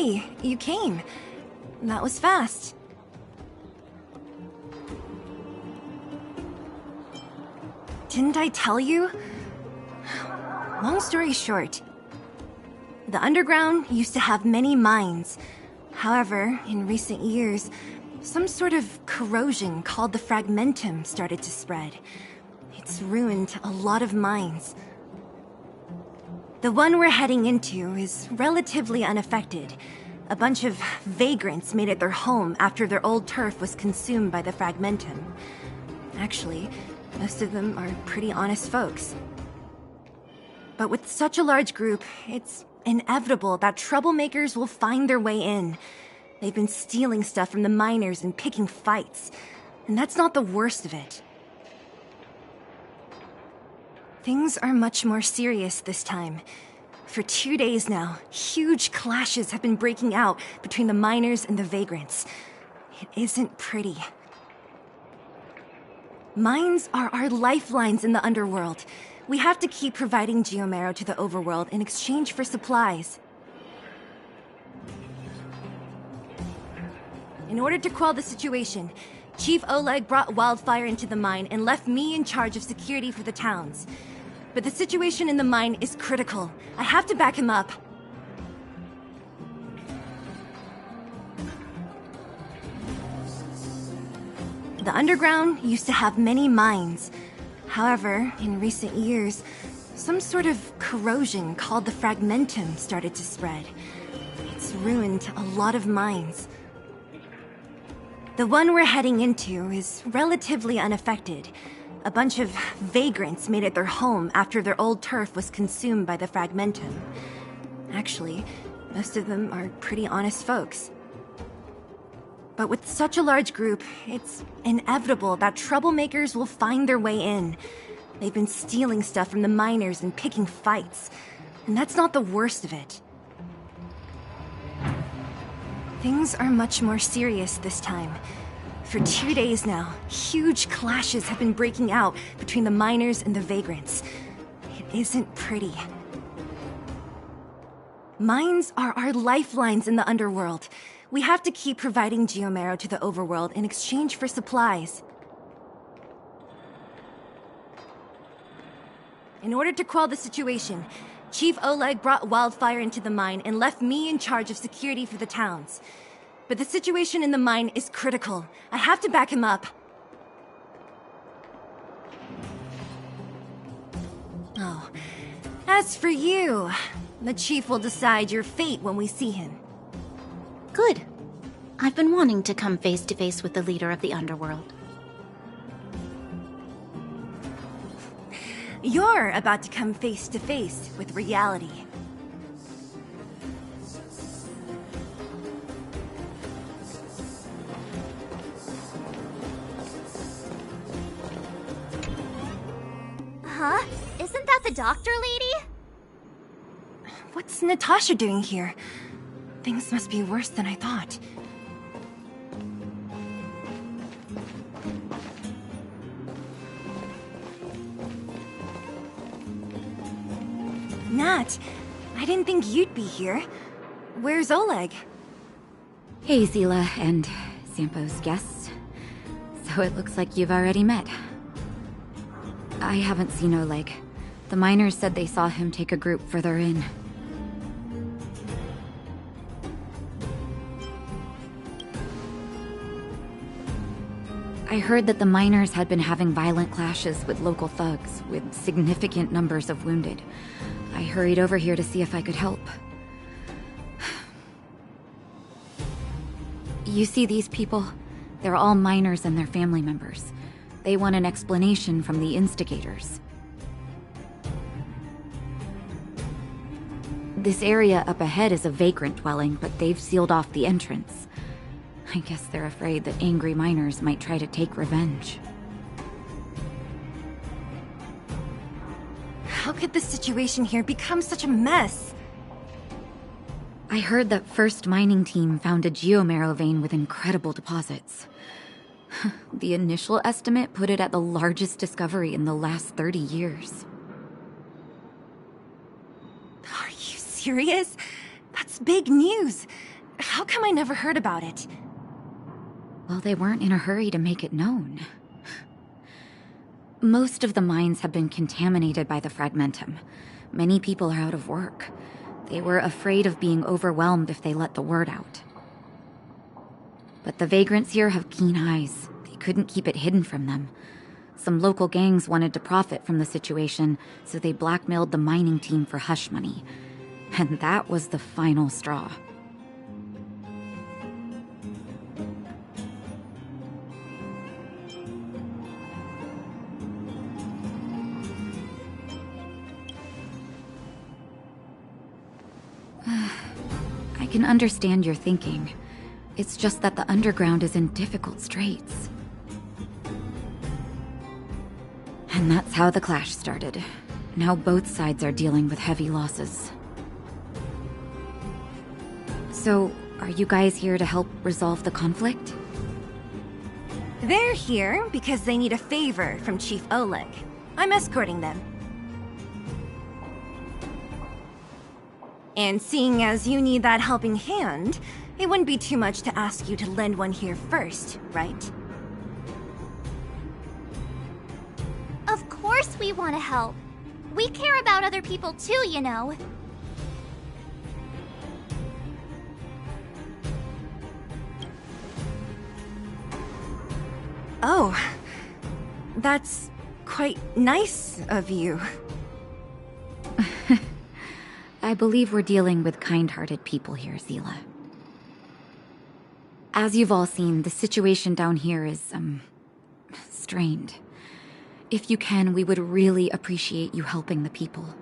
Hey, you came. That was fast. Didn't I tell you? Long story short, the underground used to have many mines. However, in recent years, some sort of corrosion called the fragmentum started to spread. It's ruined a lot of mines. The one we're heading into is relatively unaffected. A bunch of vagrants made it their home after their old turf was consumed by the fragmentum. Actually, most of them are pretty honest folks. But with such a large group, it's inevitable that troublemakers will find their way in. They've been stealing stuff from the miners and picking fights. And that's not the worst of it. Things are much more serious this time. For 2 days now, huge clashes have been breaking out between the miners and the vagrants. It isn't pretty. Mines are our lifelines in the underworld. We have to keep providing geomarrow to the overworld in exchange for supplies. In order to quell the situation, Chief Oleg brought Wildfire into the mine and left me in charge of security for the towns. But the situation in the mine is critical. I have to back him up. The underground used to have many mines. However, in recent years, some sort of corrosion called the fragmentum started to spread. It's ruined a lot of mines. The one we're heading into is relatively unaffected. A bunch of vagrants made it their home after their old turf was consumed by the fragmentum. Actually, most of them are pretty honest folks. But with such a large group, it's inevitable that troublemakers will find their way in. They've been stealing stuff from the miners and picking fights. And that's not the worst of it. Things are much more serious this time. For 2 days now, huge clashes have been breaking out between the miners and the vagrants. It isn't pretty. Mines are our lifelines in the underworld. We have to keep providing geomarrow to the overworld in exchange for supplies. In order to quell the situation, Chief Oleg brought Wildfire into the mine and left me in charge of security for the towns. But the situation in the mine is critical. I have to back him up. Oh, as for you, the Chief will decide your fate when we see him. Good. I've been wanting to come face to face with the leader of the underworld. You're about to come face to face with reality. Huh? Isn't that the doctor lady? What's Natasha doing here? Things must be worse than I thought. Nat, I didn't think you'd be here. Where's Oleg? Hey, Zila and Sampo's guests. So it looks like you've already met. I haven't seen Oleg. The miners said they saw him take a group further in. I heard that the miners had been having violent clashes with local thugs, with significant numbers of wounded. I hurried over here to see if I could help. You see these people? They're all miners and their family members. They want an explanation from the instigators. This area up ahead is a vagrant dwelling, but they've sealed off the entrance. I guess they're afraid that angry miners might try to take revenge. How could the situation here become such a mess? I heard that First Mining Team found a geomarrow vein with incredible deposits. The initial estimate put it at the largest discovery in the last 30 years. Are you serious? That's big news. How come I never heard about it? Well, they weren't in a hurry to make it known. Most of the mines have been contaminated by the fragmentum. Many people are out of work. They were afraid of being overwhelmed if they let the word out. But the vagrants here have keen eyes. They couldn't keep it hidden from them. Some local gangs wanted to profit from the situation, so they blackmailed the mining team for hush money. And that was the final straw. I can understand your thinking. It's just that the underground is in difficult straits. And that's how the clash started. Now both sides are dealing with heavy losses. So, are you guys here to help resolve the conflict? They're here because they need a favor from Chief Oleg. I'm escorting them. And seeing as you need that helping hand, it wouldn't be too much to ask you to lend one here first, right? Of course we want to help. We care about other people too, you know. Oh, that's quite nice of you. I believe we're dealing with kind-hearted people here, Seele. As you've all seen, the situation down here is, strained. If you can, we would really appreciate you helping the people.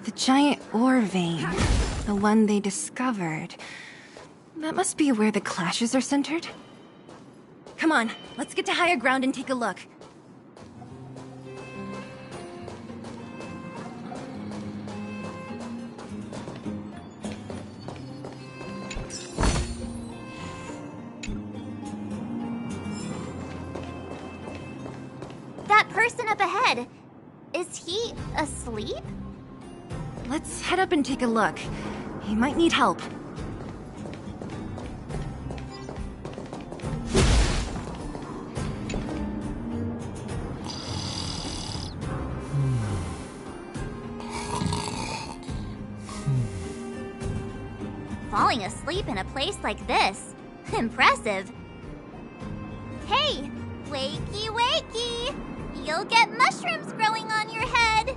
The giant ore vein. The one they discovered. That must be where the clashes are centered. Come on, let's get to higher ground and take a look. That person up ahead, is he asleep? Let's head up and take a look. He might need help. Falling asleep in a place like this. Impressive. Hey, wakey wakey! You'll get mushrooms growing on your head!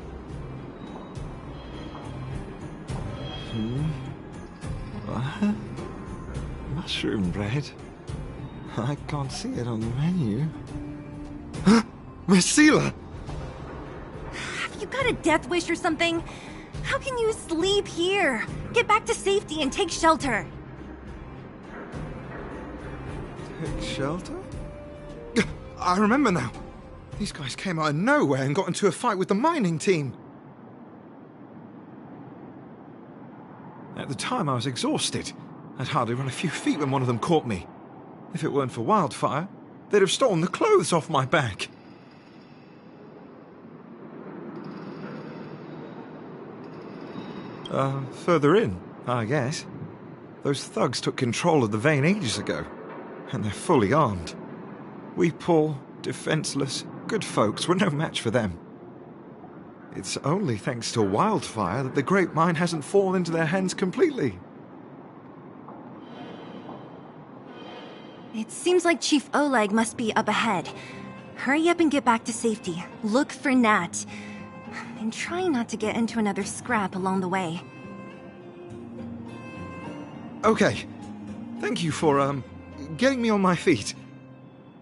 What? Mushroom bread? I can't see it on the menu. Miss Seele! Have you got a death wish or something? How can you sleep here? Get back to safety and take shelter. Take shelter? I remember now. These guys came out of nowhere and got into a fight with the mining team. At the time, I was exhausted. I'd hardly run a few feet when one of them caught me. If it weren't for Wildfire, they'd have stolen the clothes off my back. Further in, I guess. Those thugs took control of the vein ages ago, and they're fully armed. We poor, defenseless, good folks were no match for them. It's only thanks to Wildfire that the Great Mine hasn't fallen into their hands completely. It seems like Chief Oleg must be up ahead. Hurry up and get back to safety. Look for Nat. And try not to get into another scrap along the way. Okay. Thank you for, getting me on my feet.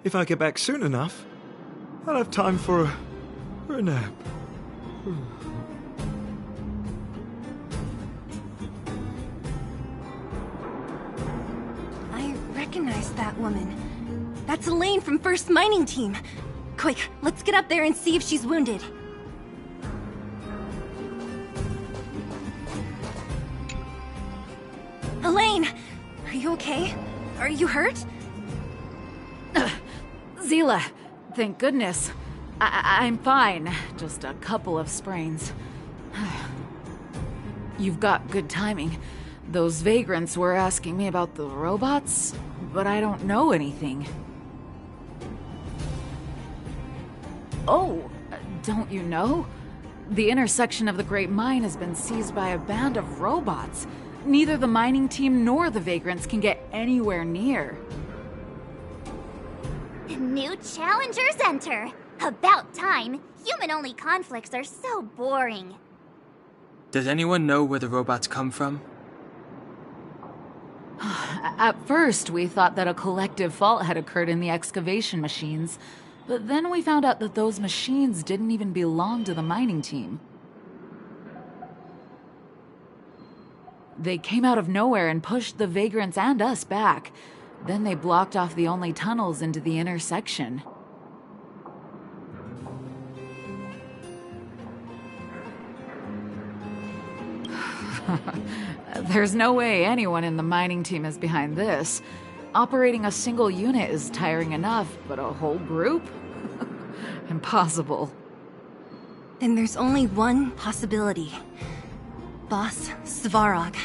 If I get back soon enough, I'll have time for a nap. I recognize that woman. That's Elaine from First Mining Team. Quick, let's get up there and see if she's wounded. Elaine! Are you okay? Are you hurt? Zila, thank goodness. I'm fine. Just a couple of sprains. You've got good timing. Those vagrants were asking me about the robots, but I don't know anything. Oh, don't you know? The intersection of the Great Mine has been seized by a band of robots. Neither the mining team nor the vagrants can get anywhere near. New challengers enter. About time. Human-only conflicts are so boring. Does anyone know where the robots come from? At first, we thought that a collective fault had occurred in the excavation machines, but then we found out that those machines didn't even belong to the mining team. They came out of nowhere and pushed the vagrants and us back. Then they blocked off the only tunnels into the intersection. There's no way anyone in the mining team is behind this. Operating a single unit is tiring enough, but a whole group? Impossible. Then there's only one possibility. Boss Svarog.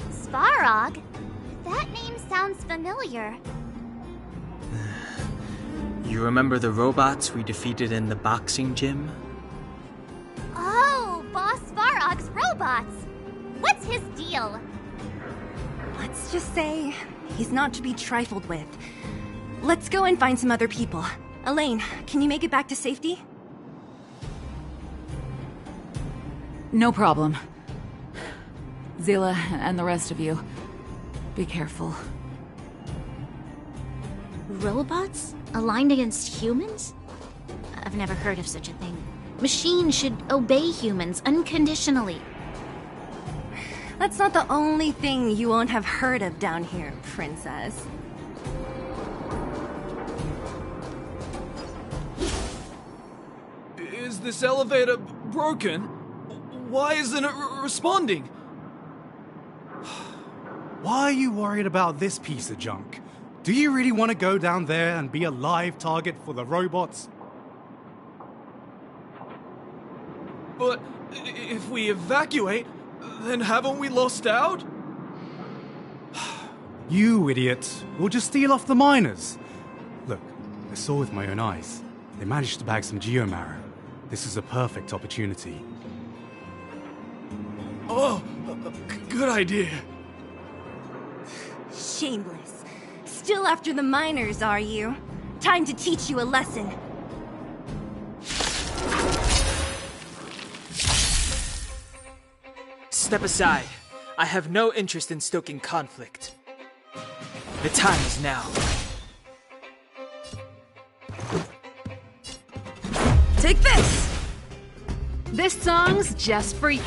Svarog? That name sounds familiar. You remember the robots we defeated in the boxing gym? Oh, Boss Svarog's robots! What's his deal? Let's just say he's not to be trifled with. Let's go and find some other people. Elaine, can you make it back to safety? No problem. Zila and the rest of you, be careful. Robots? Aligned against humans? I've never heard of such a thing. Machines should obey humans unconditionally. That's not the only thing you won't have heard of down here, Princess. Is this elevator broken? Why isn't it responding? Why are you worried about this piece of junk? Do you really want to go down there and be a live target for the robots? But if we evacuate, then haven't we lost out? You idiots. We'll just steal off the miners. Look, I saw with my own eyes. They managed to bag some geomarrow. This is a perfect opportunity. Oh, good idea. Shameless. Still after the miners, are you? Time to teach you a lesson. Step aside. I have no interest in stoking conflict. The time is now. Take this! This song's just for you.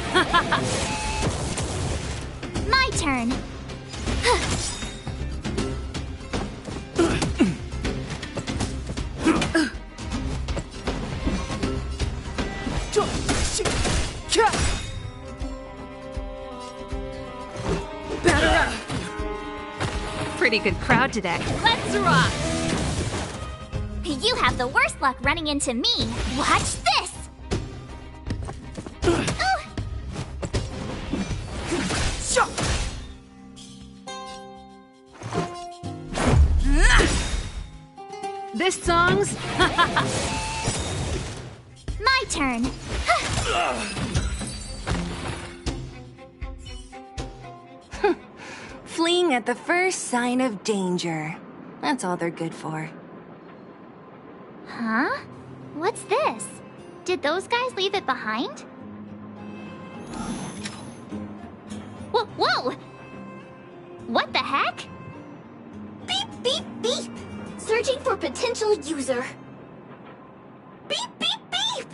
My turn. Pretty good crowd today. Let's rock! You have the worst luck running into me. Watch this! This song's... My turn. Fleeing at the first sign of danger. That's all they're good for. Huh? What's this? Did those guys leave it behind? Whoa! Whoa! What the heck? Beep, beep, beep! Searching for potential user. Beep, beep, beep!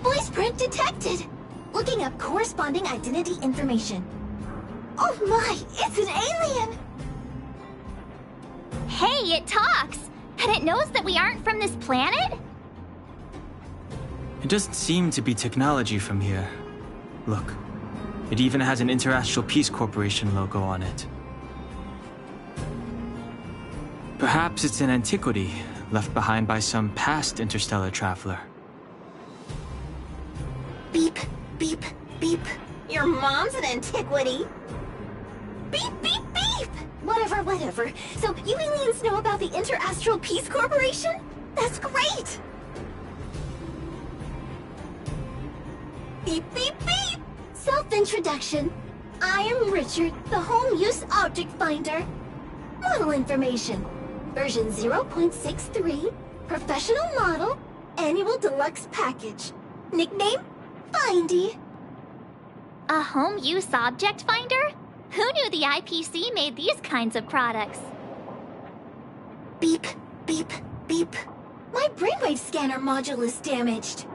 Voice print detected. Looking up corresponding identity information. Oh my, it's an alien! Hey, it talks! And it knows that we aren't from this planet? It doesn't seem to be technology from here. Look, it even has an Interastral Peace Corporation logo on it. Perhaps it's an antiquity left behind by some past interstellar traveler. Beep, beep, beep. Your mom's an antiquity. Beep, beep, beep! Whatever, whatever. So, you aliens know about the Interastral Peace Corporation? That's great! Beep, beep, beep! Self-introduction. I am Richard, the Home Use Object Finder. Model information. Version 0.63. Professional model. Annual deluxe package. Nickname? Findy. A Home Use Object Finder? Who knew the IPC made these kinds of products? Beep, beep, beep. My brainwave scanner module is damaged.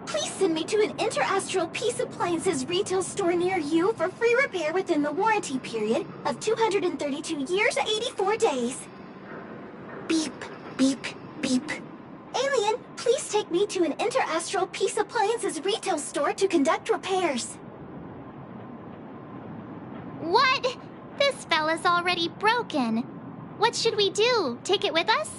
Please send me to an Interastral Peace Appliances retail store near you for free repair within the warranty period of 232 years, 84 days. Beep, beep, beep. Alien, please take me to an Interastral Peace Appliances retail store to conduct repairs. What? This fella's already broken. What should we do? Take it with us?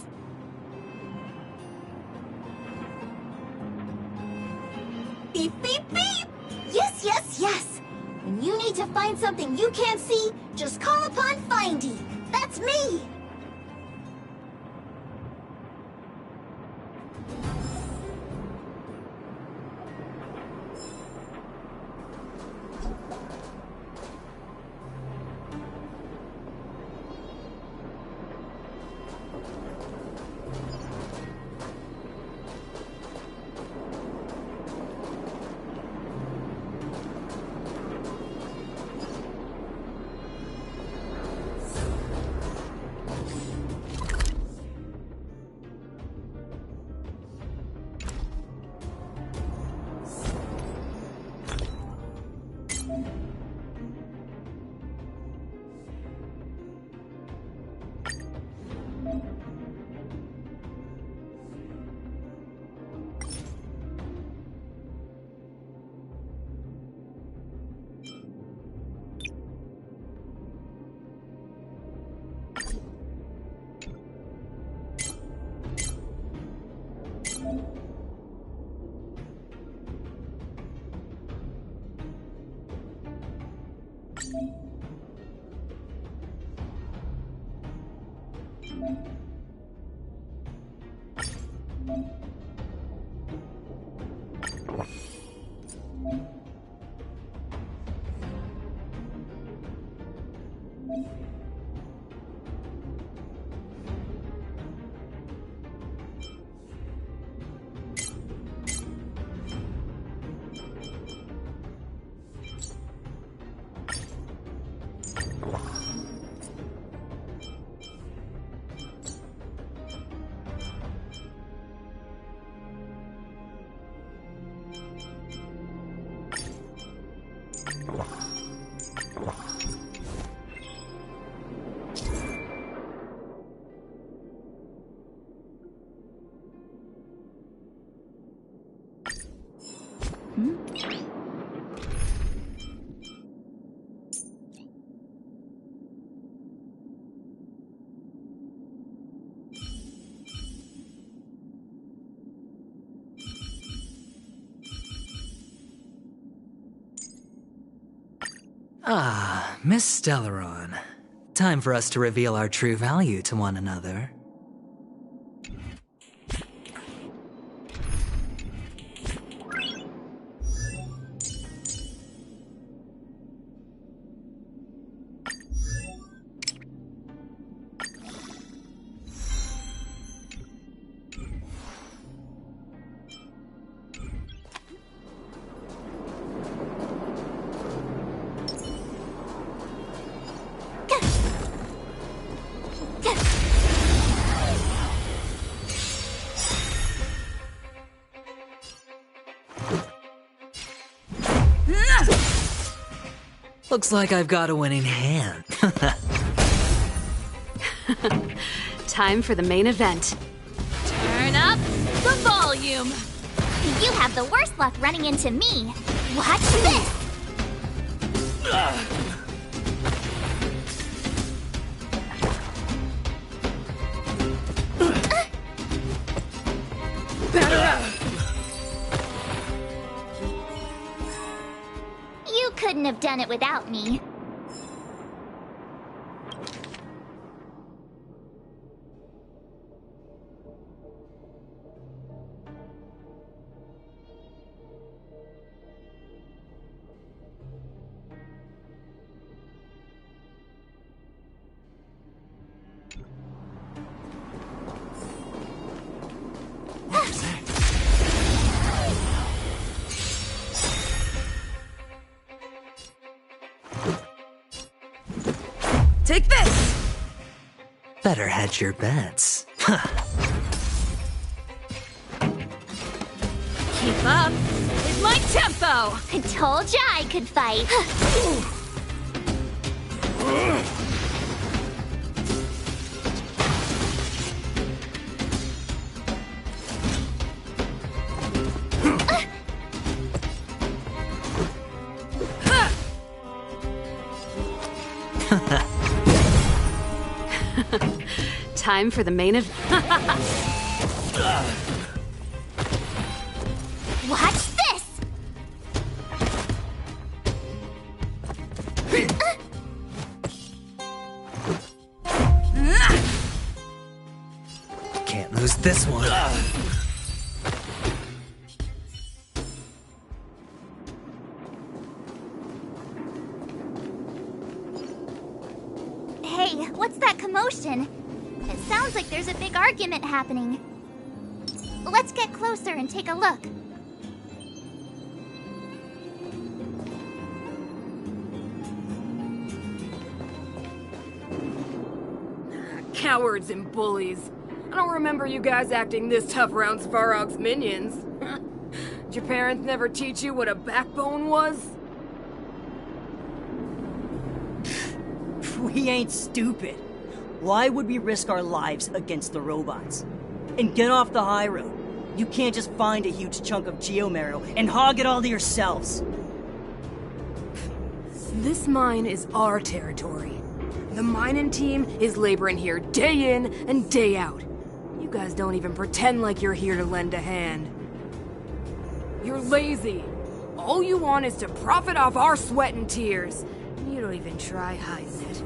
Beep, beep, beep! Yes, yes, yes! When you need to find something you can't see, just call upon Findy. That's me! Ah, Miss Stellaron. Time for us to reveal our true value to one another. Looks like I've got a winning hand. Time for the main event. Turn up the volume. You have the worst luck running into me. Watch this! You couldn't have done it without me. Take this! Better hedge your bets. Keep up with my tempo! I told ya I could fight. Time for the main event. Watch this! Can't lose this one. Hey, what's that commotion? It sounds like there's a big argument happening. Let's get closer and take a look. Cowards and bullies. I don't remember you guys acting this tough around Svarog's minions. Did your parents never teach you what a backbone was? We ain't stupid. Why would we risk our lives against the robots? And get off the high road. You can't just find a huge chunk of geomarrow and hog it all to yourselves. This mine is our territory. The mining team is laboring here day in and day out. You guys don't even pretend like you're here to lend a hand. You're lazy. All you want is to profit off our sweat and tears. You don't even try hiding it.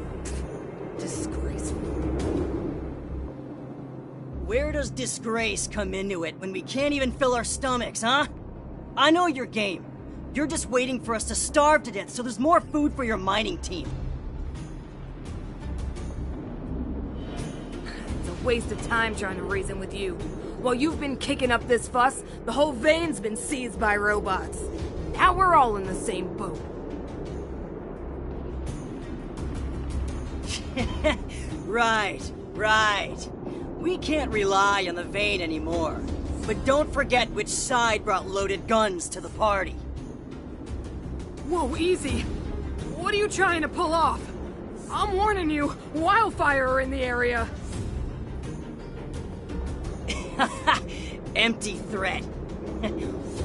Disgraceful. Where does disgrace come into it when we can't even fill our stomachs, huh? I know your game. You're just waiting for us to starve to death so there's more food for your mining team. It's a waste of time trying to reason with you. While you've been kicking up this fuss, the whole vein's been seized by robots. Now we're all in the same boat. Right. We can't rely on the vein anymore. But don't forget which side brought loaded guns to the party. Whoa, easy. What are you trying to pull off? I'm warning you, Wildfire are in the area. Empty threat.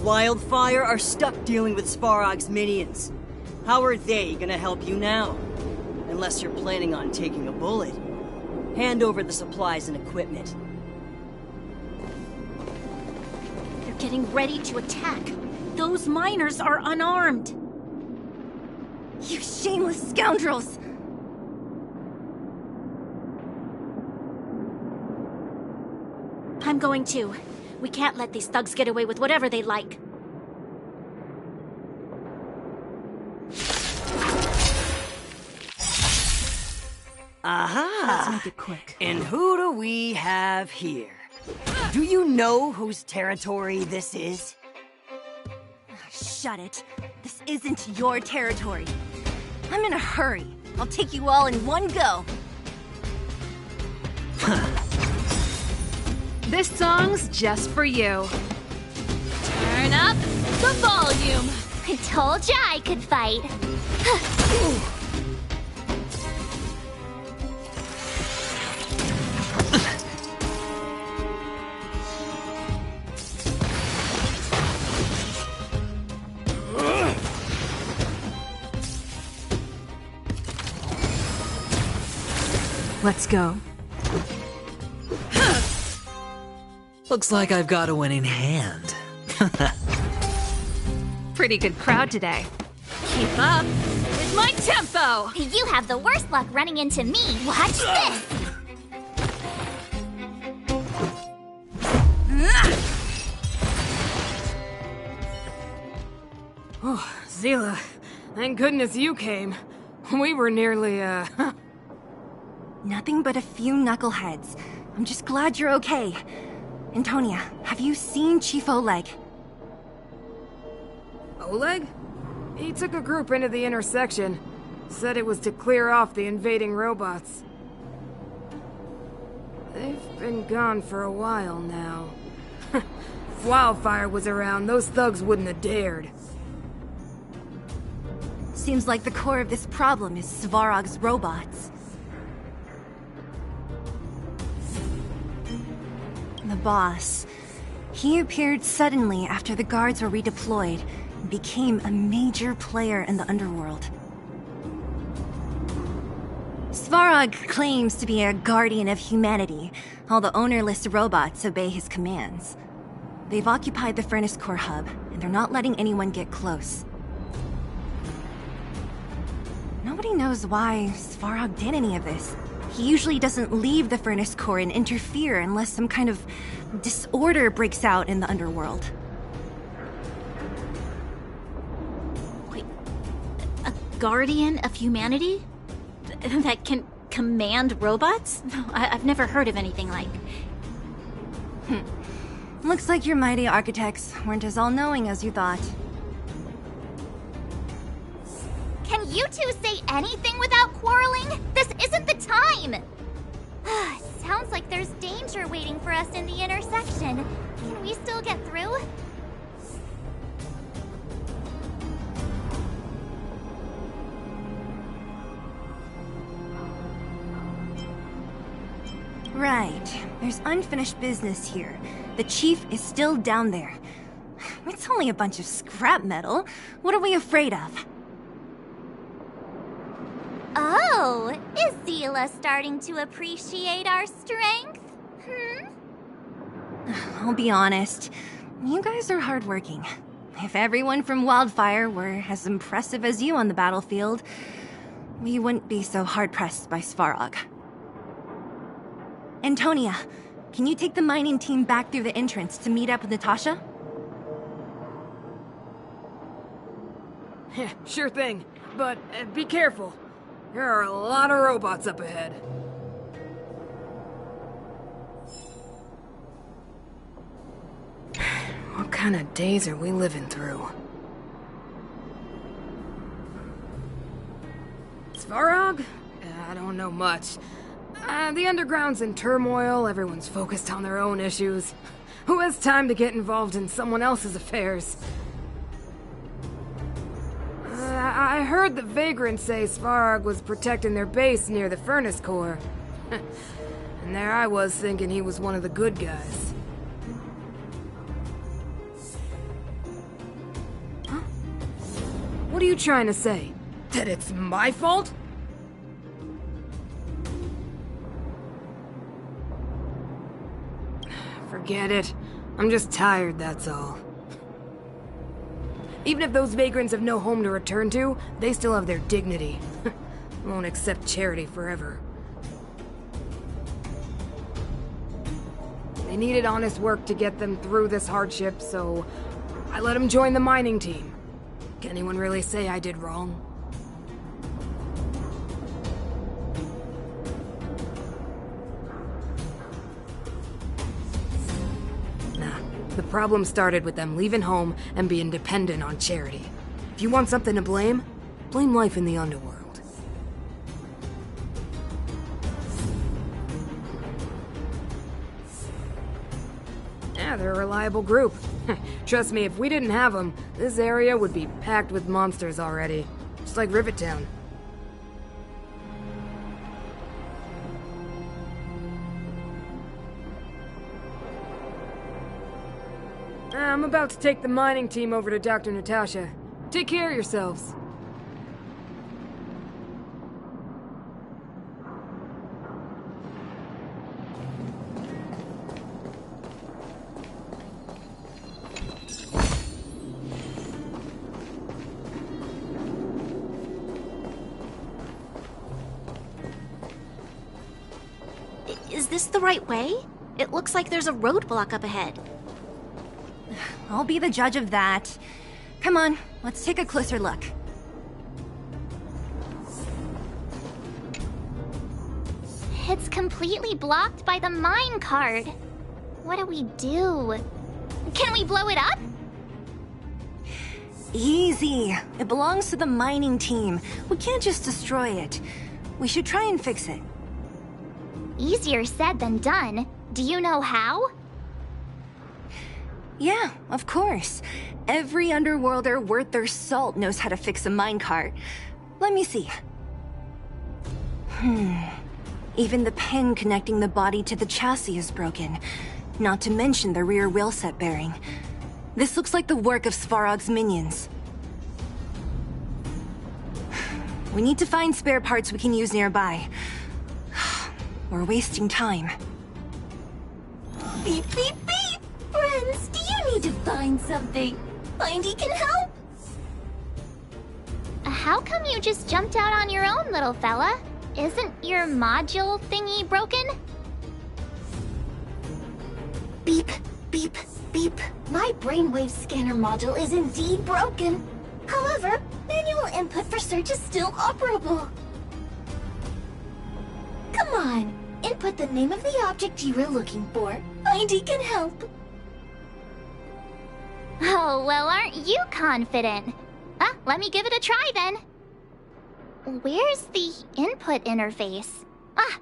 Wildfire are stuck dealing with Svarog's minions. How are they gonna help you now? Unless you're planning on taking a bullet. Hand over the supplies and equipment. They're getting ready to attack. Those miners are unarmed. You shameless scoundrels! I'm going too. We can't let these thugs get away with whatever they like. Aha! Let's make it quick. And who do we have here? Do you know whose territory this is? Shut it. This isn't your territory. I'm in a hurry. I'll take you all in one go. This song's just for you. Turn up the volume. I told ya I could fight. Let's go. Looks like I've got a winning hand. Pretty good crowd today. Keep up with my tempo! You have the worst luck running into me. Watch this! Oh, Zila, thank goodness you came. We were nearly, Nothing but a few knuckleheads. I'm just glad you're okay. Antonia, have you seen Chief Oleg? Oleg? He took a group into the intersection. Said it was to clear off the invading robots. They've been gone for a while now. If Wildfire was around, those thugs wouldn't have dared. Seems like the core of this problem is Svarog's robots. The boss. He appeared suddenly after the guards were redeployed and became a major player in the underworld. Svarog claims to be a guardian of humanity. All the ownerless robots obey his commands. They've occupied the Furnace Core hub, and they're not letting anyone get close. Nobody knows why Svarog did any of this. He usually doesn't leave the Furnace Core and interfere unless some kind of disorder breaks out in the underworld. Wait, a guardian of humanity? That can command robots? No, I've never heard of anything like. Looks like your mighty architects weren't as all-knowing as you thought. Can you two say anything without quarreling? This isn't the time! Sounds like there's danger waiting for us in the intersection. Can we still get through? Right. There's unfinished business here. The chief is still down there. It's only a bunch of scrap metal. What are we afraid of? Oh, is Zila starting to appreciate our strength? I'll be honest. You guys are hardworking. If everyone from Wildfire were as impressive as you on the battlefield, we wouldn't be so hard-pressed by Svarog. Antonia, can you take the mining team back through the entrance to meet up with Natasha? Sure thing, but be careful. There are a lot of robots up ahead. What kind of days are we living through? Svarog? I don't know much. The underground's in turmoil, everyone's focused on their own issues. Who has time to get involved in someone else's affairs? I heard the vagrants say Svarog was protecting their base near the Furnace Core. And there I was thinking he was one of the good guys. Huh? What are you trying to say? That it's my fault? Forget it. I'm just tired, that's all. Even if those vagrants have no home to return to, they still have their dignity. Won't accept charity forever. They needed honest work to get them through this hardship, so I let them join the mining team. Can anyone really say I did wrong? Nah, the problem started with them leaving home and being dependent on charity. If you want something to blame, blame life in the underworld. Yeah, they're a reliable group. Trust me, if we didn't have them, this area would be packed with monsters already. Just like Rivet Town. I'm about to take the mining team over to Dr. Natasha. Take care of yourselves. Is this the right way? It looks like there's a roadblock up ahead. I'll be the judge of that. Come on, let's take a closer look. It's completely blocked by the mine cart. What do we do? Can we blow it up? Easy. It belongs to the mining team. We can't just destroy it. We should try and fix it. Easier said than done. Do you know how? Yeah, of course. Every underworlder worth their salt knows how to fix a minecart. Let me see. Even the pin connecting the body to the chassis is broken. Not to mention the rear wheel set bearing. This looks like the work of Svarog's minions. We need to find spare parts we can use nearby. We're wasting time. Beep, beep, beep! Friends, do you need to find something? Findy can help? How come you just jumped out on your own, little fella? Isn't your module thingy broken? Beep, beep, beep. My brainwave scanner module is indeed broken. However, manual input for search is still operable. Come on, input the name of the object you were looking for. Findy can help. Oh, well, aren't you confident? Let me give it a try then. Where's the input interface?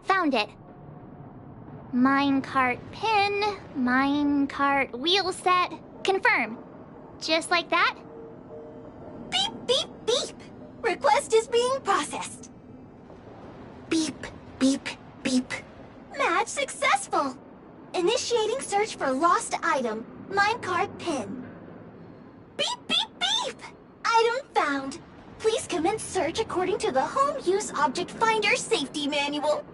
Found it. Minecart pin, minecart wheel set, confirm. Just like that? Beep, beep, beep. Request is being processed. Beep, beep, beep. Match successful. Initiating search for lost item, minecart pin. Beep, beep, beep. Item found. Please commence search according to the Home Use Object Finder Safety Manual.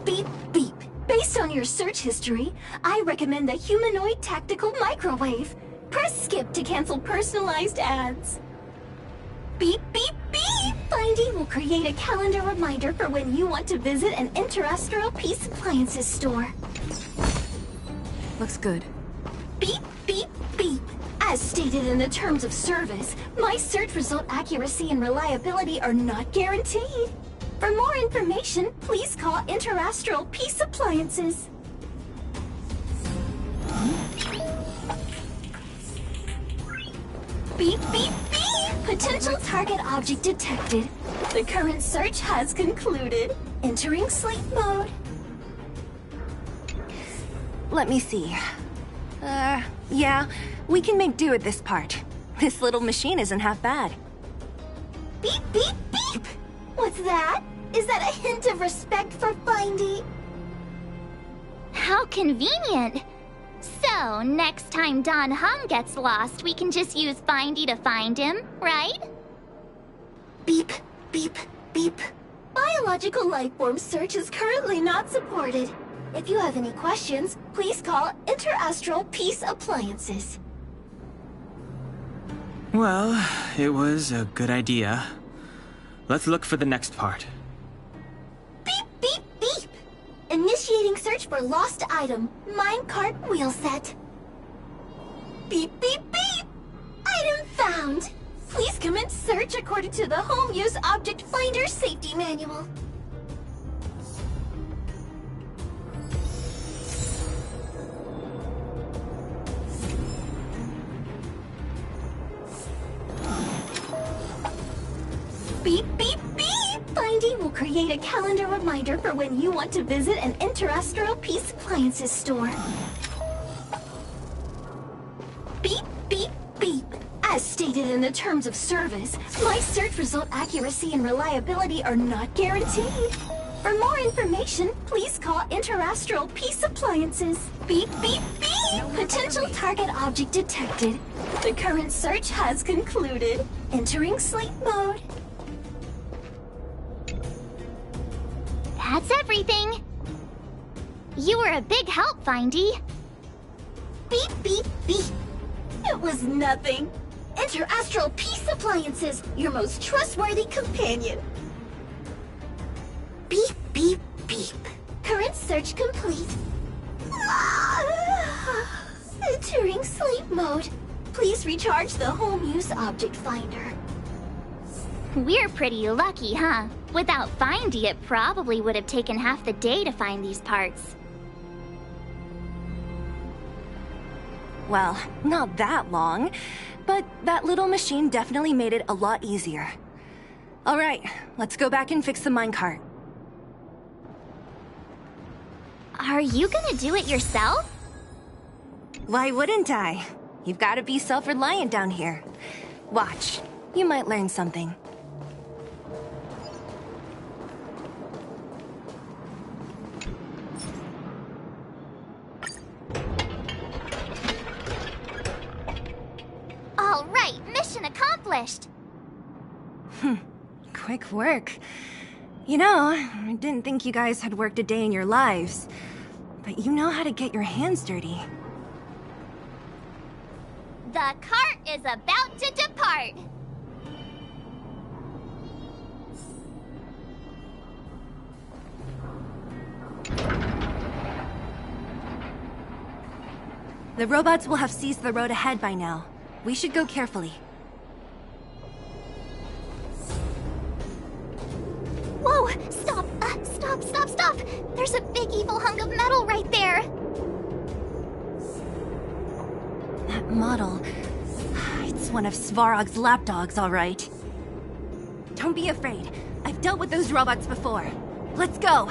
Beep, beep. Based on your search history, I recommend the humanoid tactical microwave. Press skip to cancel personalized ads. Beep, beep, beep. Findy will create a calendar reminder for when you want to visit an Interastral Peace Appliances store. Looks good. Beep, beep, beep. As stated in the terms of service, my search result accuracy and reliability are not guaranteed. For more information, please call Interastral Peace Appliances. Beep, beep, beep! Potential target object detected. The current search has concluded. Entering sleep mode. Let me see. Yeah, we can make do with this part. This little machine isn't half bad. Beep, beep, beep! What's that? Is that a hint of respect for Findy? How convenient! So, next time Don Hung gets lost, we can just use Findy to find him, right? Beep, beep, beep. Biological life form search is currently not supported. If you have any questions, please call Interastral Peace Appliances. Well, it was a good idea. Let's look for the next part. Beep, beep, beep! Initiating search for lost item, minecart wheel set. Beep, beep, beep! Item found! Please commence search according to the Home Use Object Finder Safety Manual. Beep, beep, beep! Findy will create a calendar reminder for when you want to visit an Interastral Peace Appliances store. Beep, beep, beep! As stated in the terms of service, my search result accuracy and reliability are not guaranteed. For more information, please call Interastral Peace Appliances. Beep, beep, beep! Potential target object detected. The current search has concluded. Entering sleep mode. That's everything. You were a big help, Findy. Beep, beep, beep. It was nothing. Interastral Peace Appliances, your most trustworthy companion. Beep, beep, beep. Current search complete. Entering sleep mode. Please recharge the Home Use Object Finder. We're pretty lucky, huh? Without Findy, it probably would have taken half the day to find these parts. Well, not that long, but that little machine definitely made it a lot easier. All right, let's go back and fix the minecart. Are you gonna do it yourself? Why wouldn't I? You've got to be self-reliant down here. Watch, you might learn something. All right, mission accomplished. Quick work. You know, I didn't think you guys had worked a day in your lives, but you know how to get your hands dirty. The cart is about to depart. The robots will have seized the road ahead by now. We should go carefully. Whoa! Stop! Stop! There's a big evil hunk of metal right there! That model... It's one of Svarog's lapdogs, all right. Don't be afraid. I've dealt with those robots before. Let's go!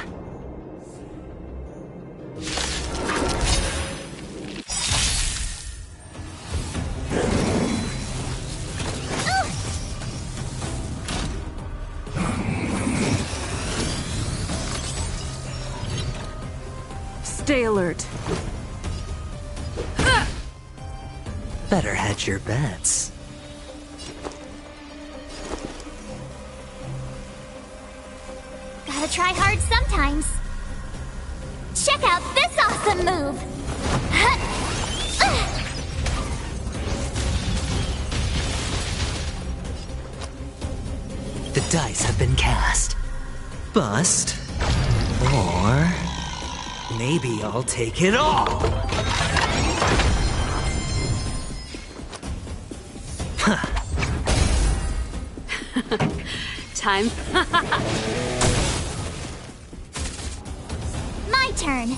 Stay alert. Better hedge your bets. Gotta try hard sometimes. Check out this awesome move! The dice have been cast. Bust. Or... maybe I'll take it all! Time. My turn.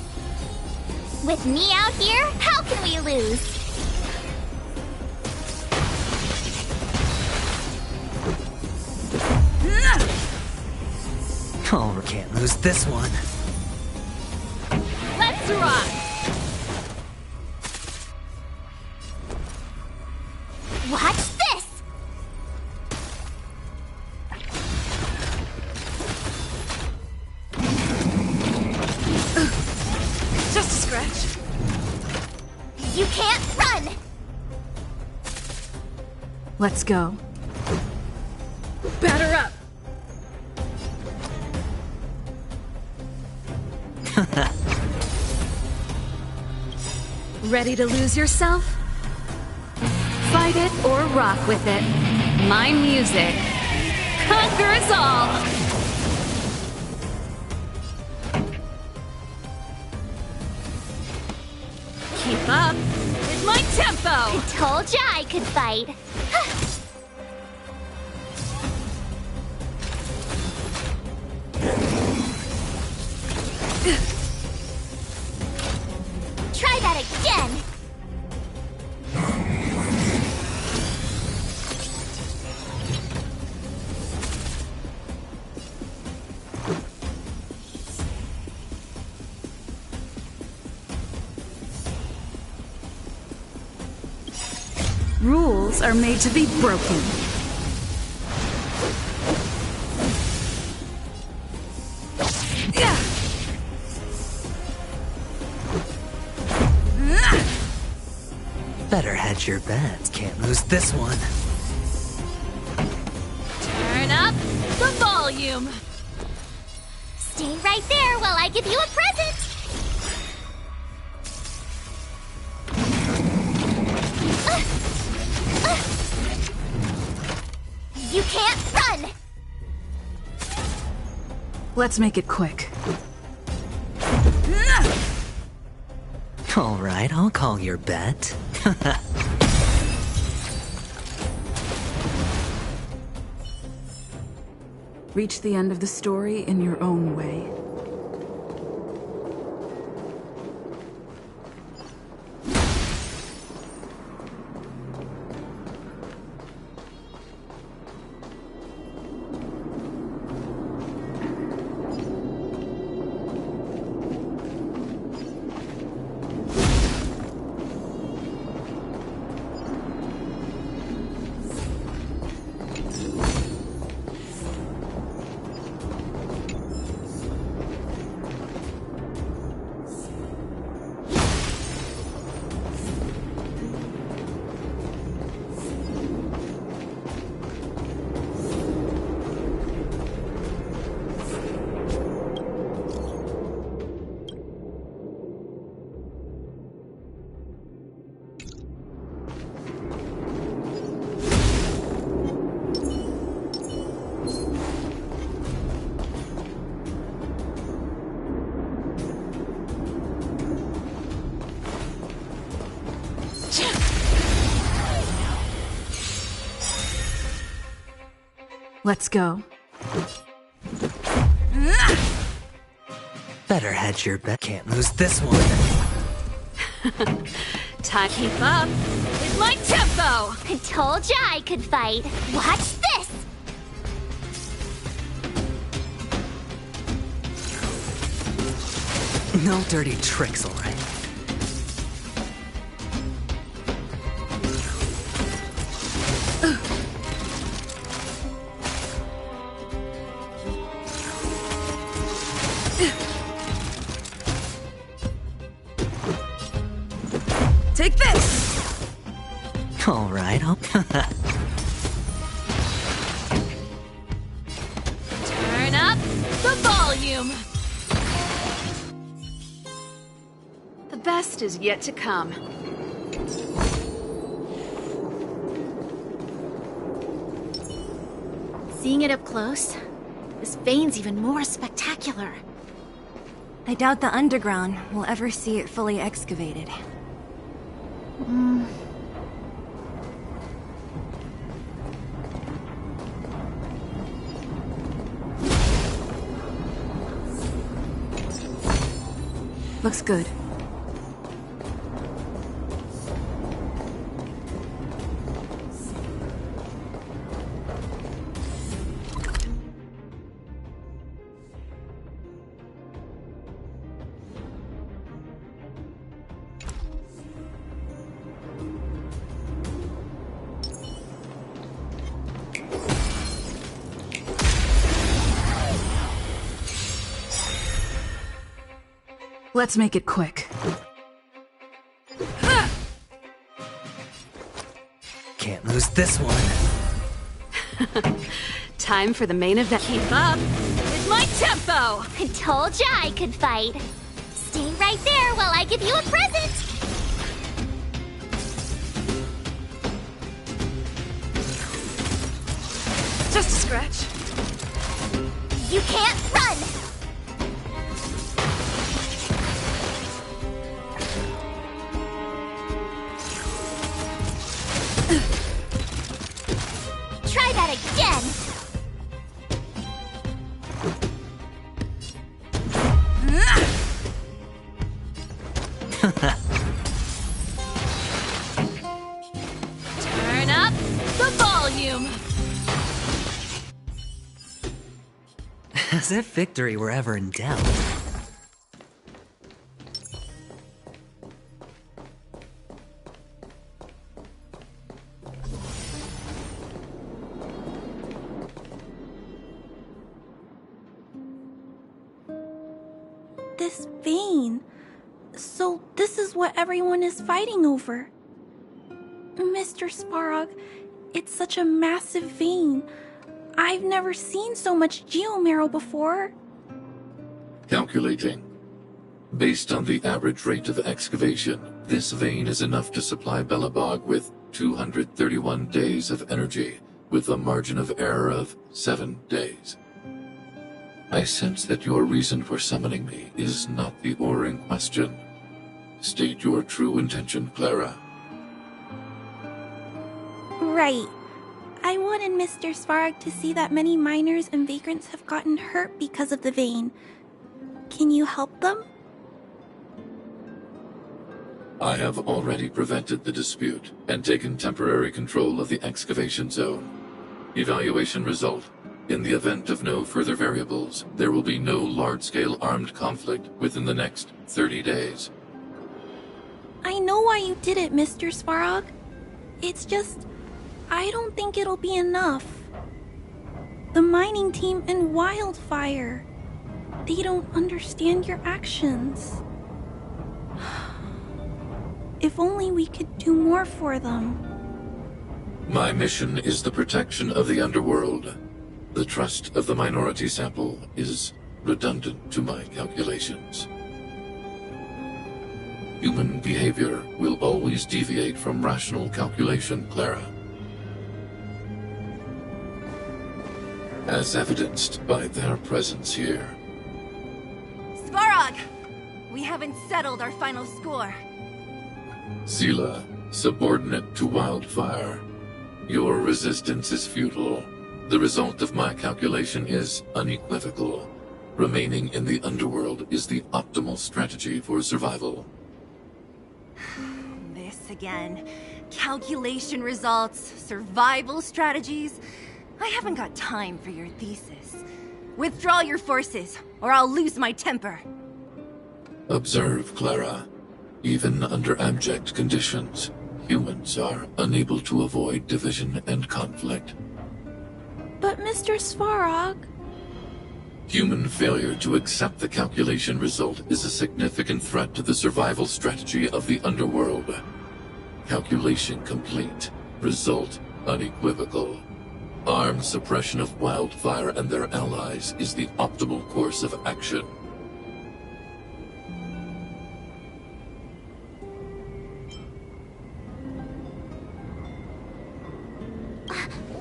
With me out here, how can we lose? Oh, can't lose this one. Let's rock! Watch this! Just a scratch. You can't run! Let's go. Batter up! Ready to lose yourself? Fight it or rock with it. My music conquers all! Keep up with my tempo! I told ya I could fight. Try that again! Rules are made to be broken. Better hedge your bets. Can't lose this one. Turn up the volume. Stay right there while I give you a present! You can't run! Let's make it quick. All right, I'll call your bet. Reach the end of the story in your own way. Let's go. Better hedge your bet. Can't lose this one. Time keep up with my tempo! I told ya I could fight. Watch this! No dirty tricks, all right? Take this! All right, I'll... Turn up the volume! The best is yet to come. Seeing it up close, this vein's even more spectacular. I doubt the underground will ever see it fully excavated. Looks good. Let's make it quick. Can't lose this one. Time for the main event. Keep up with my tempo! I told ya I could fight. Stay right there while I give you a present. Just a scratch. You can't run! Try that again! Turn up the volume! As if victory were ever in doubt. This vein. So this is what everyone is fighting over. Mr. Sparrog, it's such a massive vein. I've never seen so much geomarrow before. Calculating. Based on the average rate of excavation, this vein is enough to supply Belobog with 231 days of energy, with a margin of error of 7 days. I sense that your reason for summoning me is not the ore in question. State your true intention, Clara. Right. I wanted Mr. Svarg to see that many miners and vagrants have gotten hurt because of the vein. Can you help them? I have already prevented the dispute and taken temporary control of the excavation zone. Evaluation result. In the event of no further variables, there will be no large-scale armed conflict within the next 30 days. I know why you did it, Mr. Svarog. It's just, I don't think it'll be enough. The mining team and Wildfire, they don't understand your actions. If only we could do more for them. My mission is the protection of the underworld. The trust of the minority sample is redundant to my calculations. Human behavior will always deviate from rational calculation, Clara. As evidenced by their presence here. Svarog! We haven't settled our final score. Seela, subordinate to Wildfire. Your resistance is futile. The result of my calculation is unequivocal. Remaining in the underworld is the optimal strategy for survival. This again. Calculation results, survival strategies. I haven't got time for your thesis. Withdraw your forces, or I'll lose my temper. Observe, Clara. Even under abject conditions, humans are unable to avoid division and conflict. But Mr. Svarog... Human failure to accept the calculation result is a significant threat to the survival strategy of the underworld. Calculation complete. Result unequivocal. Armed suppression of Wildfire and their allies is the optimal course of action.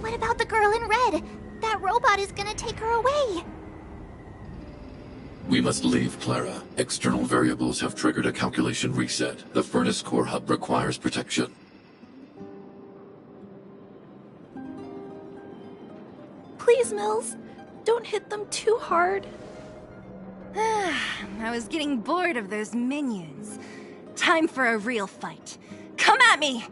What about the girl in red? That robot is gonna take her away. We must leave, Clara. External variables have triggered a calculation reset. The furnace core hub requires protection. Please, Mills, don't hit them too hard. I was getting bored of those minions. Time for a real fight. Come at me!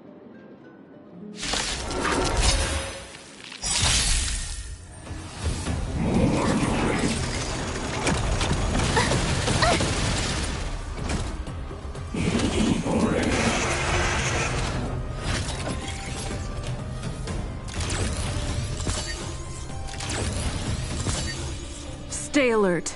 Stay alert.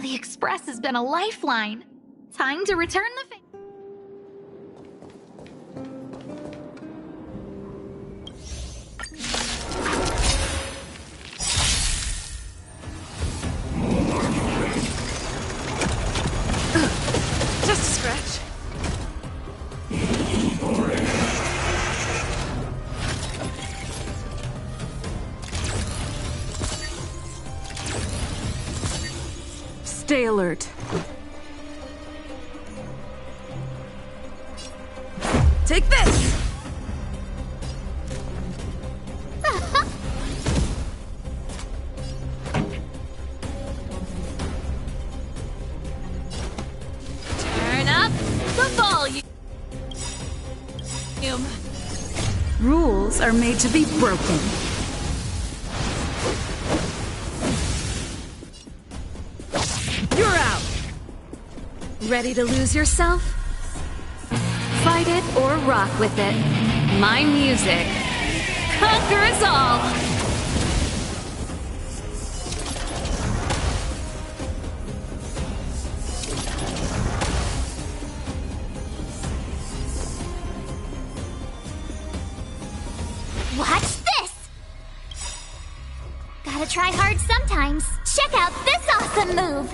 The Express has been a lifeline. Time to return the favor. Just a scratch. Stay alert. Take this! Turn up the volume. Rules are made to be broken. You're out! Ready to lose yourself? Fight it or rock with it. My music conquers all. Watch this! Gotta try hard sometimes. Check out this awesome move!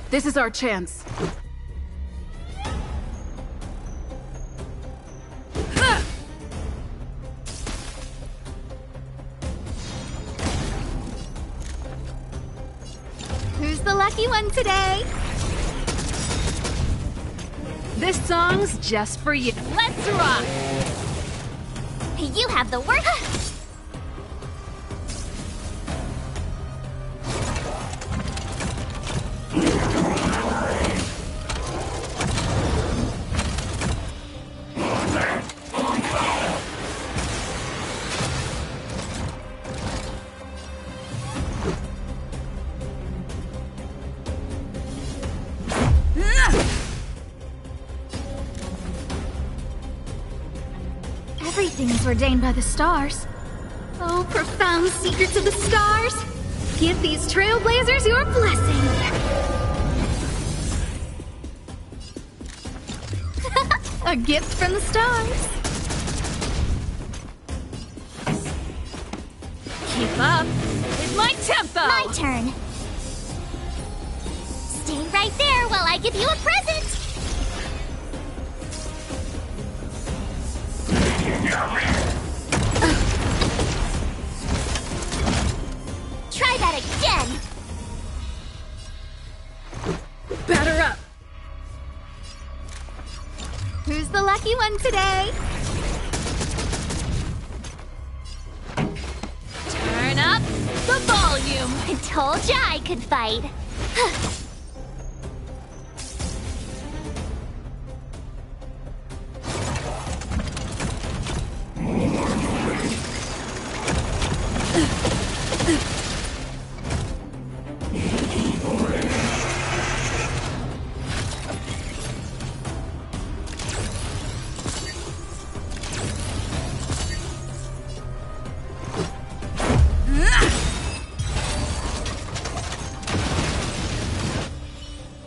This is our chance. Who's the lucky one today? This song's just for you. Let's rock! You have the work. Everything's ordained by the stars. Oh, profound secrets of the stars. Give these trailblazers your blessing. A gift from the stars. Keep up with my tempo. My turn. Stay right there while I give you a present. Try that again! Batter up! Who's the lucky one today? Turn up the volume. I told ya I could fight.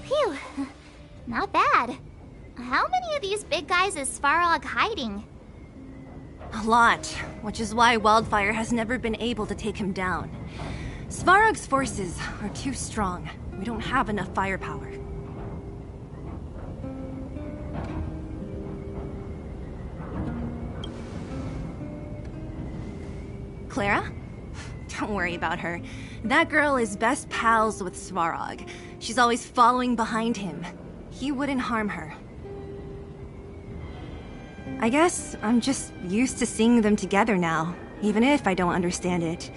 Phew, not bad. How many of these big guys is Svarog hiding? A lot, which is why Wildfire has never been able to take him down. Svarog's forces are too strong. We don't have enough firepower. Clara? Don't worry about her. That girl is best pals with Svarog. She's always following behind him. He wouldn't harm her. I guess I'm just used to seeing them together now, even if I don't understand it.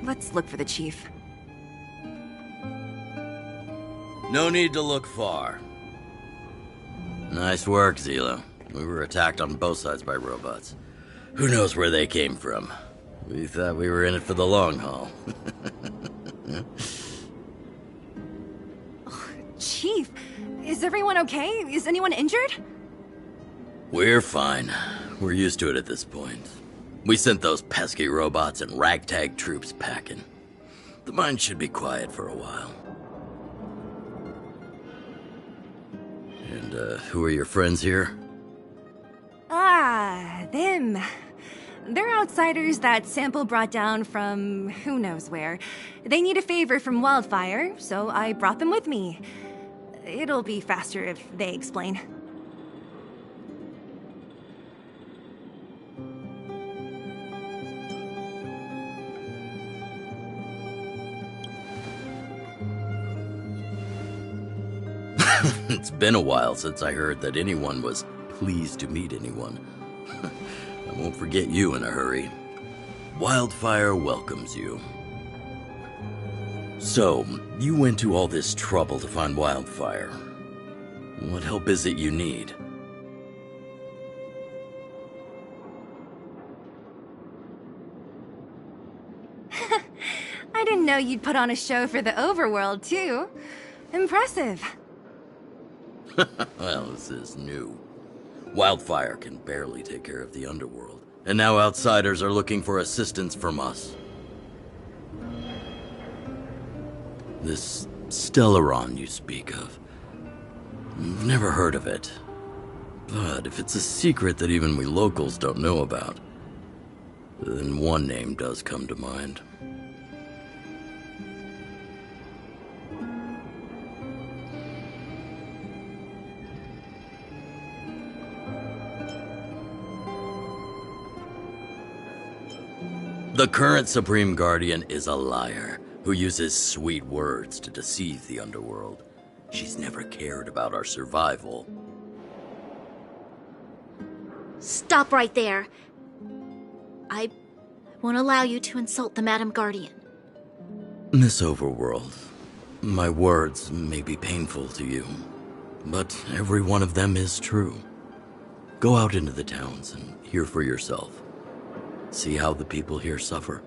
Let's look for the chief. No need to look far. Nice work, Zila. We were attacked on both sides by robots. Who knows where they came from? We thought we were in it for the long haul. Chief, is everyone okay? Is anyone injured? We're fine. We're used to it at this point. We sent those pesky robots and ragtag troops packing. The mine should be quiet for a while. And, who are your friends here? Ah, them. They're outsiders that Sample brought down from who knows where. They need a favor from Wildfire, so I brought them with me. It'll be faster if they explain. It's been a while since I heard that anyone was pleased to meet anyone. I won't forget you in a hurry. Wildfire welcomes you. So, you went to all this trouble to find Wildfire. What help is it you need? I didn't know you'd put on a show for the overworld, too. Impressive. Well, this is new. Wildfire can barely take care of the underworld, and now outsiders are looking for assistance from us. This Stellaron you speak of, I've never heard of it. But if it's a secret that even we locals don't know about, then one name does come to mind. The current Supreme Guardian is a liar who uses sweet words to deceive the underworld. She's never cared about our survival. Stop right there. I won't allow you to insult the Madam Guardian. Miss Overworld, my words may be painful to you, but every one of them is true. Go out into the towns and hear for yourself. See how the people here suffer.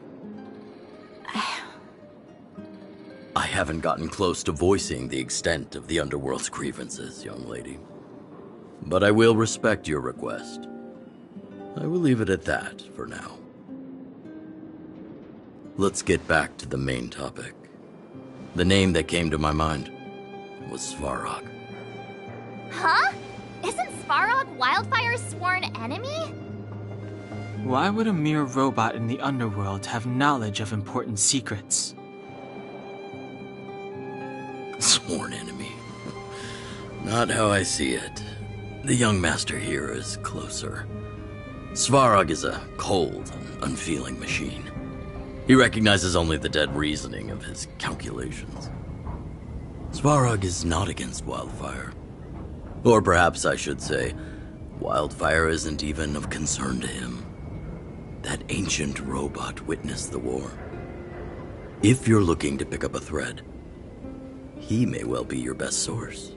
I haven't gotten close to voicing the extent of the underworld's grievances, young lady. But I will respect your request. I will leave it at that for now. Let's get back to the main topic. The name that came to my mind was Svarog. Huh? Isn't Svarog Wildfire's sworn enemy? Why would a mere robot in the underworld have knowledge of important secrets? Sworn enemy. Not how I see it. The young master here is closer. Svarog is a cold and unfeeling machine. He recognizes only the dead reasoning of his calculations. Svarog is not against Wildfire. Or perhaps I should say, Wildfire isn't even of concern to him. That ancient robot witnessed the war. If you're looking to pick up a thread, he may well be your best source.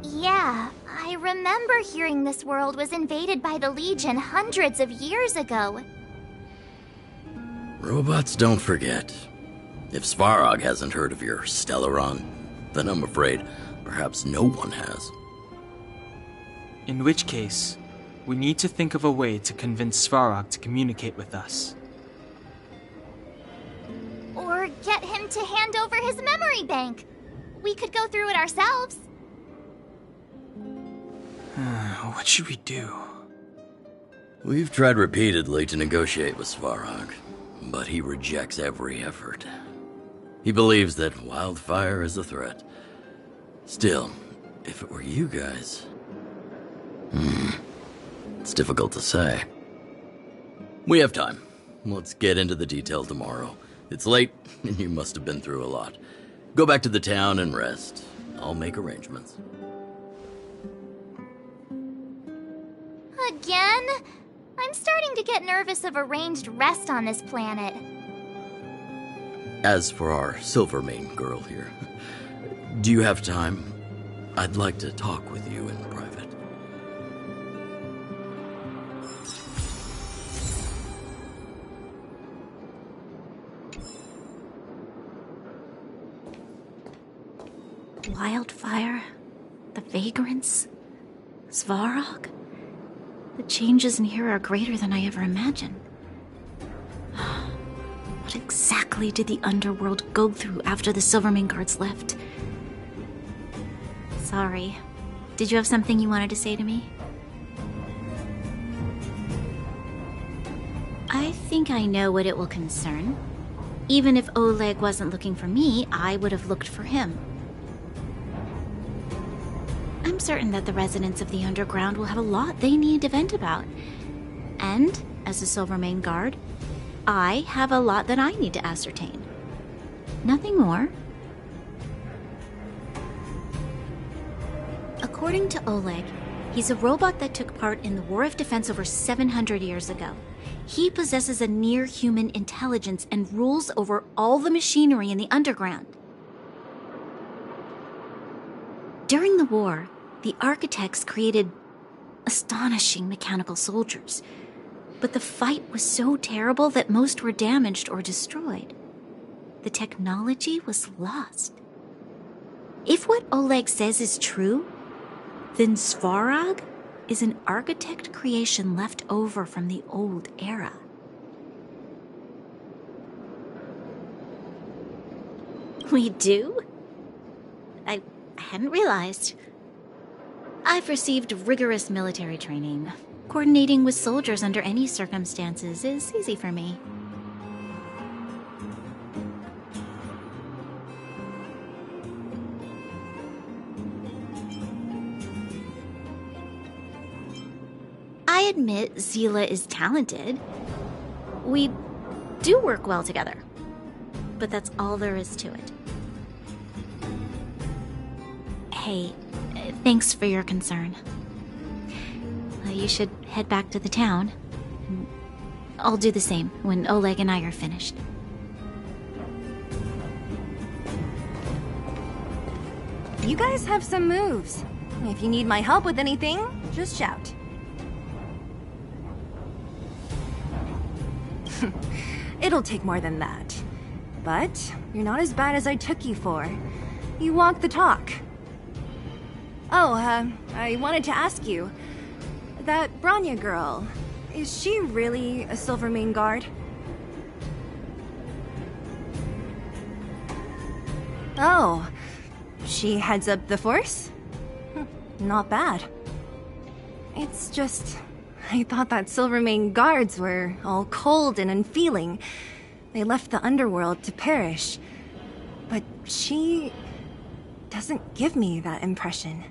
Yeah, I remember hearing this world was invaded by the Legion hundreds of years ago. Robots don't forget. If Svarog hasn't heard of your Stellaron, then I'm afraid perhaps no one has. In which case, we need to think of a way to convince Svarog to communicate with us. Or get him to hand over his memory bank. We could go through it ourselves. What should we do? We've tried repeatedly to negotiate with Svarog, but he rejects every effort. He believes that Wildfire is a threat. Still, if it were you guys... it's difficult to say. We have time. Let's get into the detail tomorrow. It's late, and you must have been through a lot. Go back to the town and rest. I'll make arrangements. Again? I'm starting to get nervous of arranged rest on this planet. As for our Silvermane girl here, do you have time? I'd like to talk with you in private. Wildfire, the vagrants, Svarog. The changes in here are greater than I ever imagined. What exactly did the underworld go through after the Silvermane guards left? Sorry. Did you have something you wanted to say to me? I think I know what it will concern. Even if Oleg wasn't looking for me, I would have looked for him. I'm certain that the residents of the underground will have a lot they need to vent about. And, as a Silvermane guard, I have a lot that I need to ascertain. Nothing more. According to Oleg, he's a robot that took part in the War of Defense over 700 years ago. He possesses a near-human intelligence and rules over all the machinery in the underground. During the war, the architects created astonishing mechanical soldiers. But the fight was so terrible that most were damaged or destroyed. The technology was lost. If what Oleg says is true, then Svarog is an architect creation left over from the old era. We do? I hadn't realized. I've received rigorous military training. Coordinating with soldiers under any circumstances is easy for me. I admit Zila is talented. We do work well together. But that's all there is to it. Hey, thanks for your concern. You should head back to the town. I'll do the same when Oleg and I are finished. You guys have some moves. If you need my help with anything, just shout. It'll take more than that. But you're not as bad as I took you for. You walk the talk. Oh, I wanted to ask you. That Branya girl, is she really a Silvermane guard? Oh, she heads up the force? Not bad. It's just, I thought that Silvermane guards were all cold and unfeeling. They left the underworld to perish. But she doesn't give me that impression.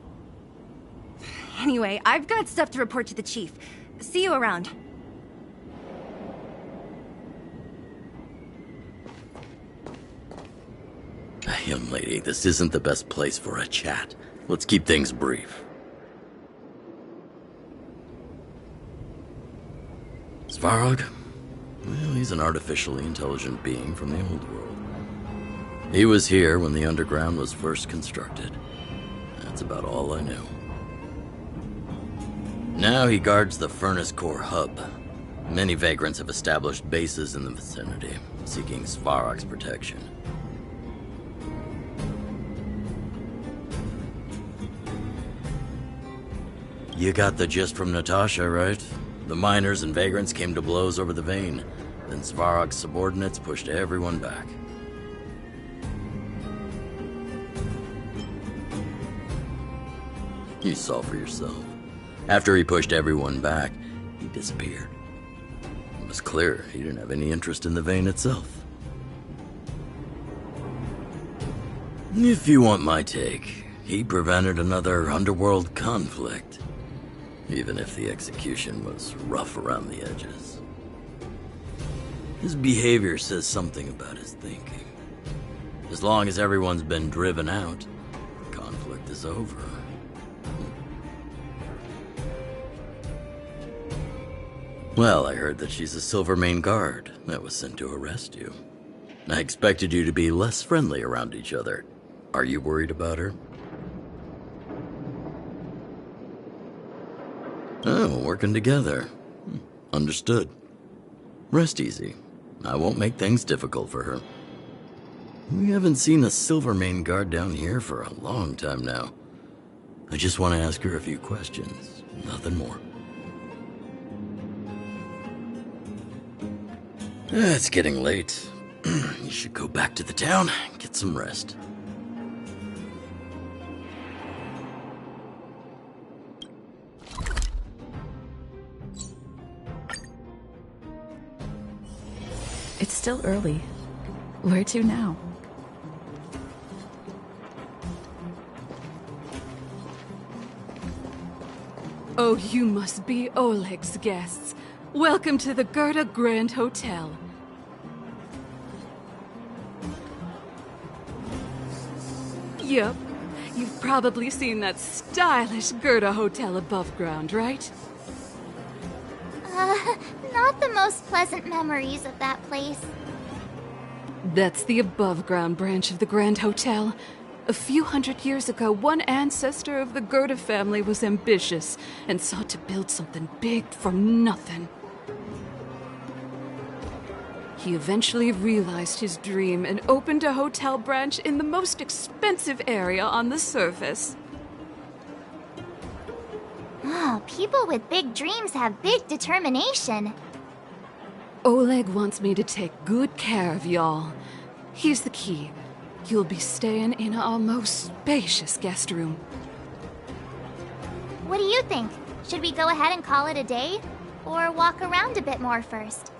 Anyway, I've got stuff to report to the chief. See you around. Young lady, this isn't the best place for a chat. Let's keep things brief. Svarog? Well, he's an artificially intelligent being from the old world. He was here when the underground was first constructed. That's about all I know. Now he guards the Furnace Core hub. Many vagrants have established bases in the vicinity, seeking Svarog's protection. You got the gist from Natasha, right? The miners and vagrants came to blows over the vein. Then Svarog's subordinates pushed everyone back. You saw for yourself. After he pushed everyone back, he disappeared. It was clear he didn't have any interest in the vein itself. If you want my take, he prevented another underworld conflict. Even if the execution was rough around the edges. His behavior says something about his thinking. As long as everyone's been driven out, the conflict is over. Well, I heard that she's a Silvermane guard that was sent to arrest you. I expected you to be less friendly around each other. Are you worried about her? Oh, working together. Understood. Rest easy. I won't make things difficult for her. We haven't seen a Silvermane guard down here for a long time now. I just want to ask her a few questions, nothing more. It's getting late. You should go back to the town and get some rest. It's still early. Where to now? Oh, you must be Oleg's guests. Welcome to the Gerda Grand Hotel. Yep. You've probably seen that stylish Gerda Hotel above ground, right? Not the most pleasant memories of that place. That's the above-ground branch of the Grand Hotel. A few hundred years ago, one ancestor of the Gerda family was ambitious and sought to build something big from nothing. He eventually realized his dream and opened a hotel branch in the most expensive area on the surface. Oh, people with big dreams have big determination. Oleg wants me to take good care of y'all. Here's the key. You'll be staying in our most spacious guest room. What do you think? Should we go ahead and call it a day? Or walk around a bit more first?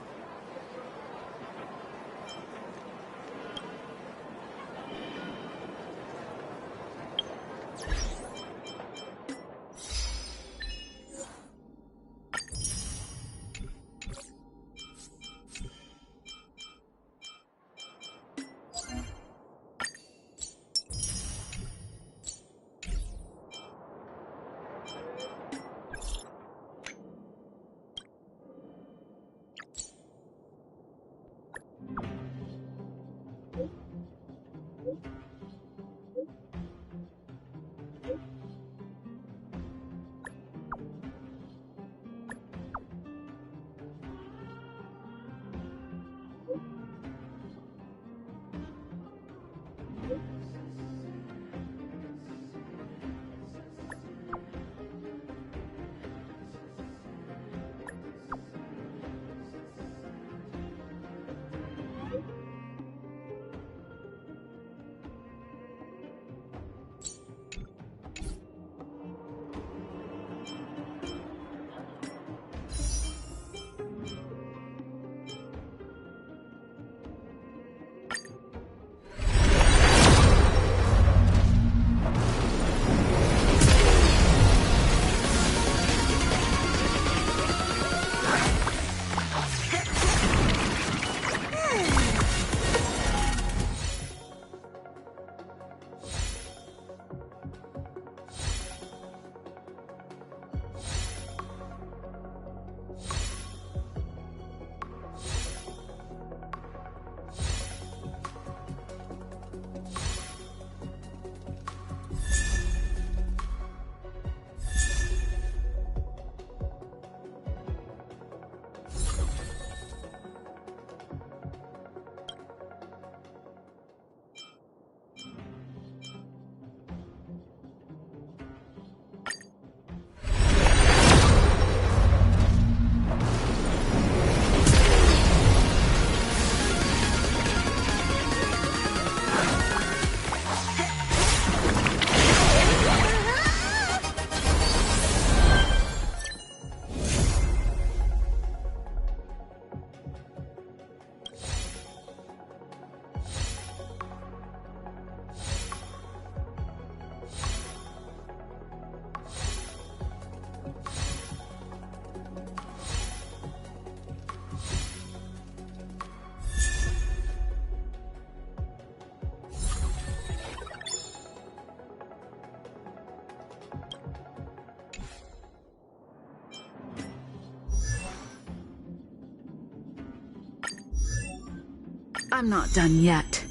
I'm not done yet.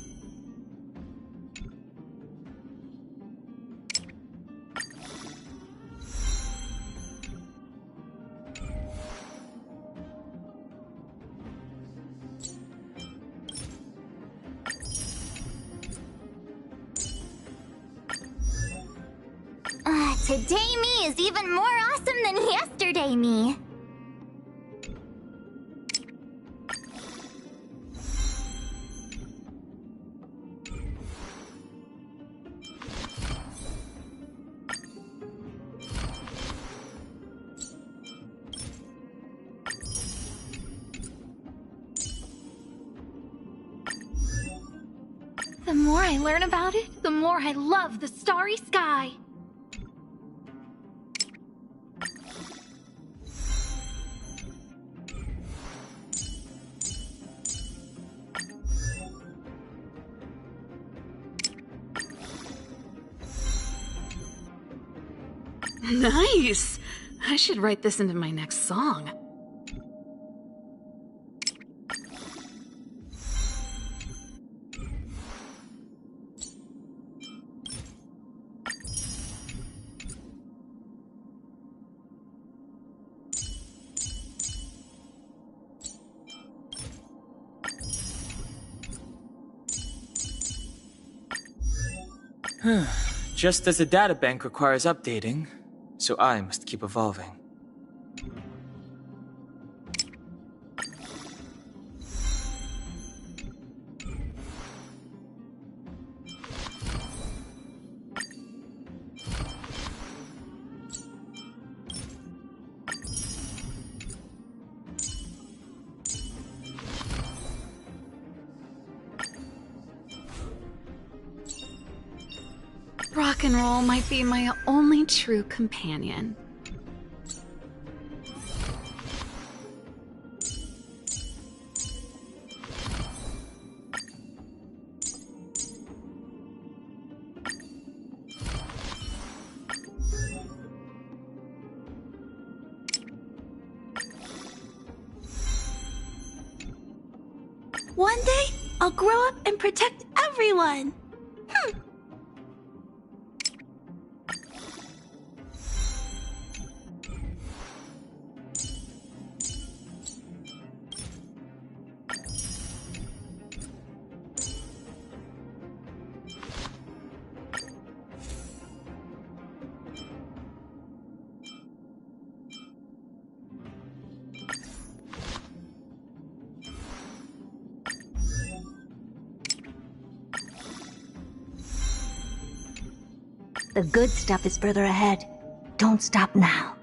Today me is even more awesome than yesterday me. The more I learn about it, the more I love the starry sky. Nice! I should write this into my next song. Just as the databank requires updating, so I must keep evolving. Rock and roll might be my only true companion. One day, I'll grow up and protect everyone. The good stuff is further ahead. Don't stop now.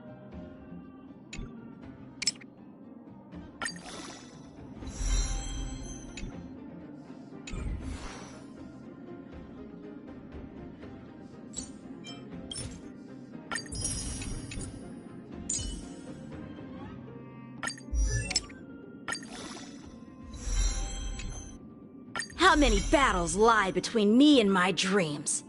How many battles lie between me and my dreams?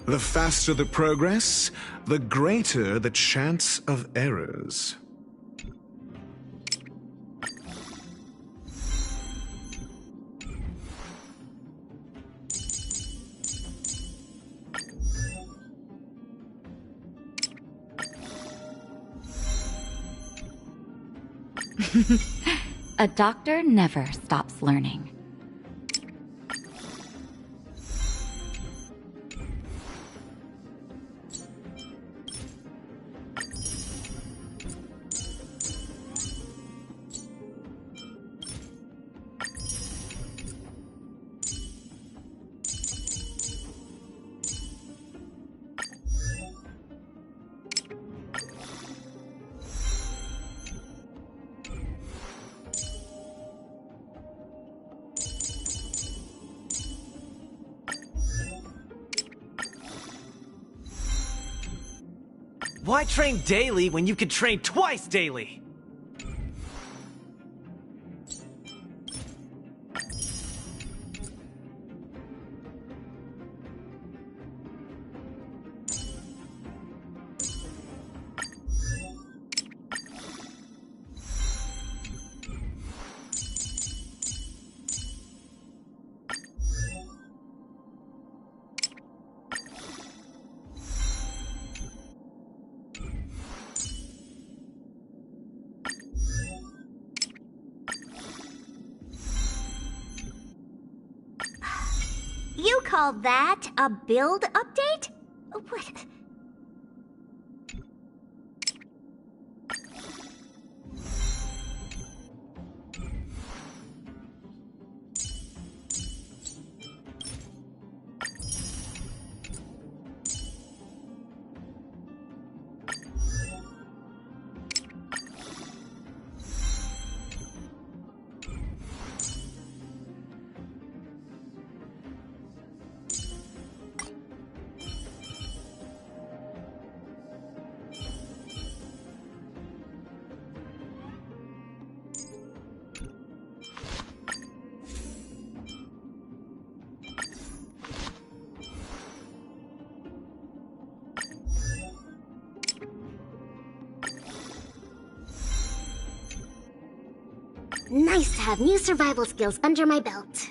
The faster the progress, the greater the chance of errors. A doctor never stops learning. Why train daily when you could train twice daily? You call that a build update? What? Nice to have new survival skills under my belt.